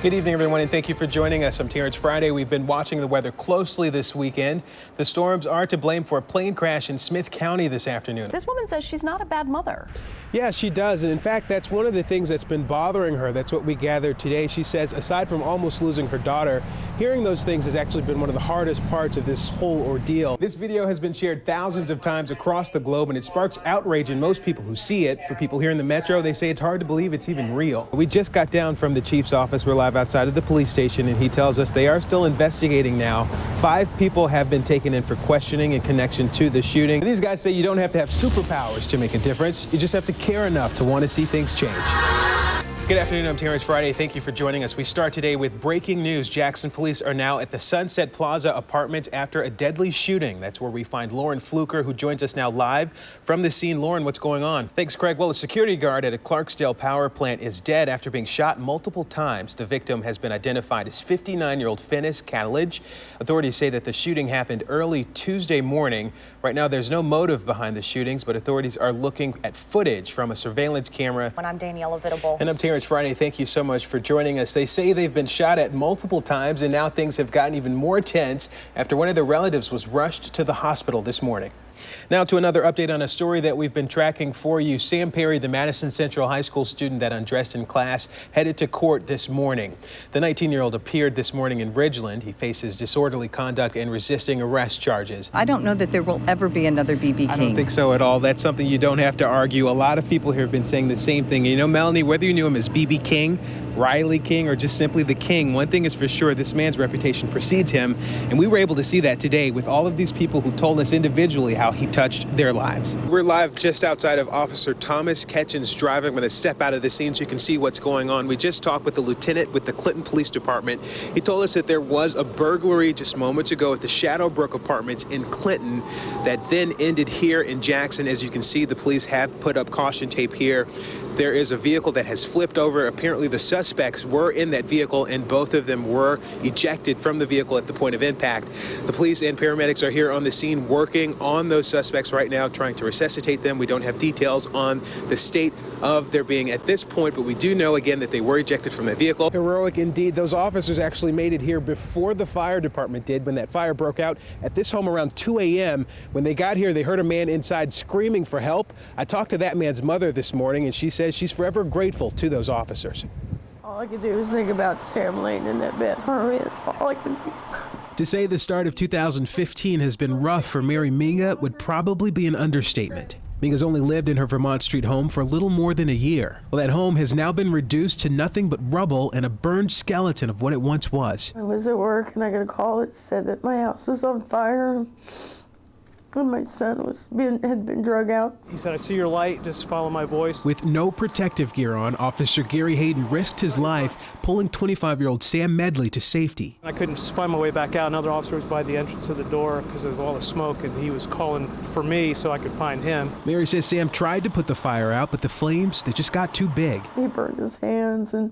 Good evening, everyone, and thank you for joining us. I'm TerranceFriday. We've been watching the weather closely this weekend. The storms are to blame for a plane crash in Smith County this afternoon. This woman says she's not a bad mother. Yeah, she does. And in fact, that's one of the things that's been bothering her. That's what we gathered today. She says, aside from almost losing her daughter, hearing those things has actually been one of the hardest parts of this whole ordeal. This video has been shared thousands of times across the globe, and it sparks outrage in most people who see it. For people here in the metro, they say it's hard to believe it's even real. We just got down from the chief's office. We're live outside of the police station, and he tells us they are still investigating now. 5 people have been taken in for questioning in connection to the shooting. These guys say you don't have to have superpowers to make a difference. You just have to care enough to want to see things change. Good afternoon, I'm TerranceFriday. Thank you for joining us. We start today with breaking news. Jackson police are now at the Sunset Plaza apartment after a deadly shooting. That's where we find Lauren Fluker, who joins us now live from the scene. Lauren, what's going on? Thanks, Craig. Well, a security guard at a Clarksdale power plant is dead after being shot multiple times. The victim has been identified as 59-year-old Finis Catledge. Authorities say that the shooting happened early Tuesday morning. Right now, there's no motive behind the shootings, but authorities are looking at footage from a surveillance camera. And I'm Danielle Vitable. And I'm TerranceFriday. Thank you so much for joining us. They say they've been shot at multiple times, and now things have gotten even more tense after one of their relatives was rushed to the hospital this morning. Now to another update on a story that we've been tracking for you. Sam Perry, the Madison Central High School student that undressed in class, headed to court this morning. The 19-year-old appeared this morning in Ridgeland. He faces disorderly conduct and resisting arrest charges. I don't know that there will ever be another B.B. King. I don't think so at all. That's something you don't have to argue. A lot of people here have been saying the same thing. You know, Melanie, whether you knew him as B.B. King, Riley King, or just simply the King, one thing is for sure, this man's reputation precedes him, and we were able to see that today with all of these people who told us individually how he touched their lives. We're live just outside of Officer Thomas Ketchen's drive. I'm going to step out of the scene so you can see what's going on. We just talked with the lieutenant with the Clinton Police Department. He told us that there was a burglary just moments ago at the Shadowbrook Apartments in Clinton that then ended here in Jackson. As you can see, the police have put up caution tape here. There is a vehicle that has flipped over. Apparently the suspects were in that vehicle, and both of them were ejected from the vehicle at the point of impact. The police and paramedics are here on the scene working on those suspects right now, trying to resuscitate them. We don't have details on the state of their being at this point, but we do know again that they were ejected from that vehicle. Heroic indeed. Those officers actually made it here before the fire department did, when that fire broke out at this home around 2 a.m. When they got here, they heard a man inside screaming for help. I talked to that man's mother this morning, and she says she's forever grateful to those officers. All I could do was think about Sam laying in that bed. That's all I could do. To say the start of 2015 has been rough for Mary Minga would probably be an understatement. Minga's only lived in her Vermont Street home for a little more than a year. Well, that home has now been reduced to nothing but rubble and a burned skeleton of what it once was. I was at work and I got a call that said that my house was on fire and my son had been drug out. He said, "I see your light, just follow my voice." With no protective gear on, Officer Gary Hayden risked his life pulling 25-year-old Sam Medley to safety. I couldn't find my way back out. Another officer was by the entrance of the door because of all the smoke, and he was calling for me so I could find him. Mary says Sam tried to put the fire out, but the flames, they just got too big. He burned his hands and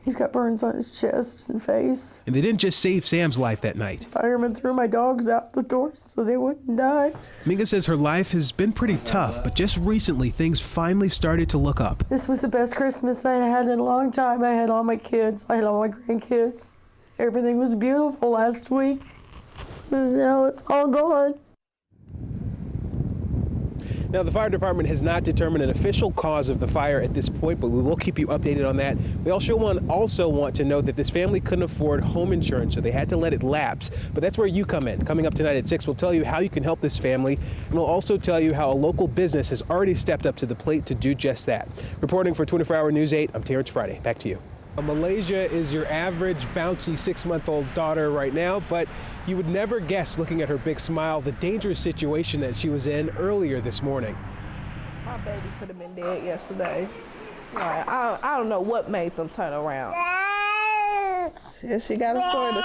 he's got burns on his chest and face. And they didn't just save Sam's life that night. Firemen threw my dogs out the door so they wouldn't die. Minga says her life has been pretty tough, but just recently things finally started to look up. This was the best Christmas I had in a long time. I had all my kids. I had all my grandkids. Everything was beautiful last week. And now it's all gone. Now, the fire department has not determined an official cause of the fire at this point, but we will keep you updated on that. We also want to note that this family couldn't afford home insurance, so they had to let it lapse. But that's where you come in. Coming up tonight at 6, we'll tell you how you can help this family, and we'll also tell you how a local business has already stepped up to the plate to do just that. Reporting for 24-Hour News 8, I'm TerranceFriday. Back to you. Malaysia is your average bouncy 6-month-old daughter right now, but you would never guess, looking at her big smile, the dangerous situation that she was in earlier this morning. My baby could have been dead yesterday. Like, I don't know what made them turn around. Yeah, she got a story to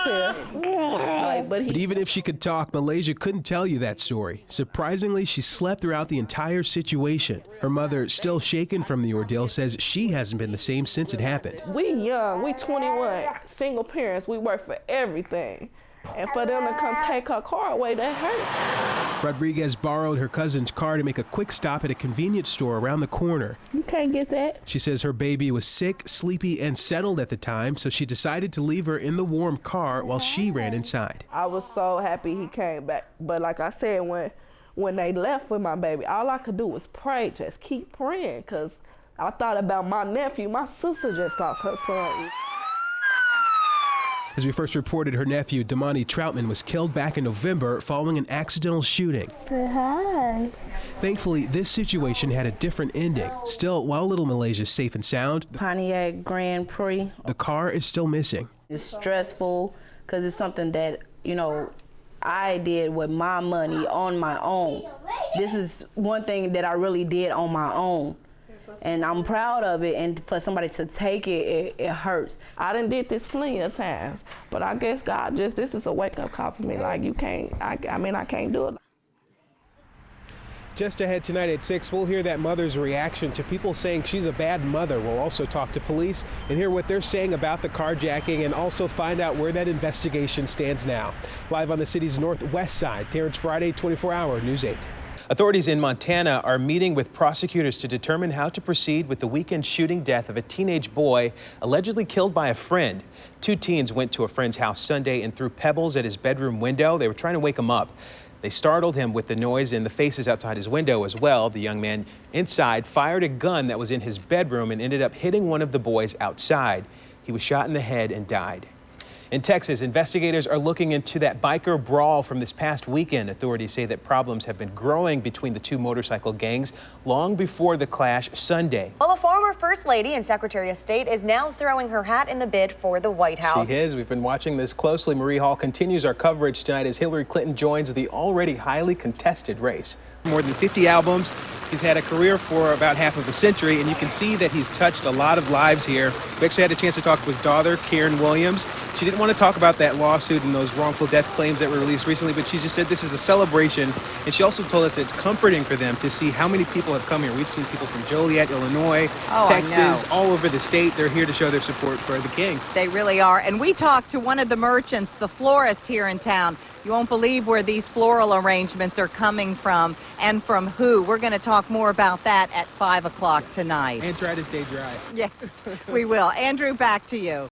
tell. But even if she could talk, Malaysia couldn't tell you that story. Surprisingly, she slept throughout the entire situation. Her mother, still shaken from the ordeal, says she hasn't been the same since it happened. We young, we 21, single parents, we work for everything. And for them to come take her car away, that hurt. Rodriguez borrowed her cousin's car to make a quick stop at a convenience store around the corner. You can't get that. She says her baby was sick, sleepy, and settled at the time, so she decided to leave her in the warm car while she ran inside. I was so happy he came back. But like I said, when they left with my baby, all I could do was pray, just keep praying, because I thought about my nephew. My sister just lost her son. As we first reported, her nephew, Damani Troutman, was killed back in November following an accidental shooting. Hi. Thankfully, this situation had a different ending. Still, while little Malaysia is safe and sound, Pontiac Grand Prix. the car is still missing. It's stressful because it's something that, I did with my money on my own. This is one thing that I really did on my own. And I'm proud of it, and for somebody to take it, it hurts. I done did this plenty of times, but I guess God this is a wake-up call for me. Like, you can't, I can't do it. Just ahead tonight at 6, we'll hear that mother's reaction to people saying she's a bad mother. We'll also talk to police and hear what they're saying about the carjacking, and also find out where that investigation stands now. Live on the city's northwest side, TerranceFriday 24-hour News 8. Authorities in Montana are meeting with prosecutors to determine how to proceed with the weekend shooting death of a teenage boy allegedly killed by a friend. 2 teens went to a friend's house Sunday and threw pebbles at his bedroom window. They were trying to wake him up. They startled him with the noise and the faces outside his window as well. The young man inside fired a gun that was in his bedroom and ended up hitting one of the boys outside. He was shot in the head and died. In Texas, investigators are looking into that biker brawl from this past weekend. Authorities say that problems have been growing between the 2 motorcycle gangs long before the clash Sunday. Well, a former First Lady and Secretary of State is now throwing her hat in the bid for the White House. She is. We've been watching this closely. Marie Hall continues our coverage tonight as Hillary Clinton joins the already highly contested race. More than 50 albums. He's had a career for about half of a century, and you can see that he's touched a lot of lives here. We actually had a chance to talk to his daughter, Karen Williams. She didn't want to talk about that lawsuit and those wrongful death claims that were released recently, but she just said this is a celebration. And she also told us it's comforting for them to see how many people have come here. We've seen people from Joliet, Illinois, Texas, all over the state. They're here to show their support for the king. They really are. And we talked to one of the merchants, the florist here in town. You won't believe where these floral arrangements are coming from and from who. We're going to talk more about that at 5 o'clock tonight. And try to stay dry. Yes, we will. Andrew, back to you.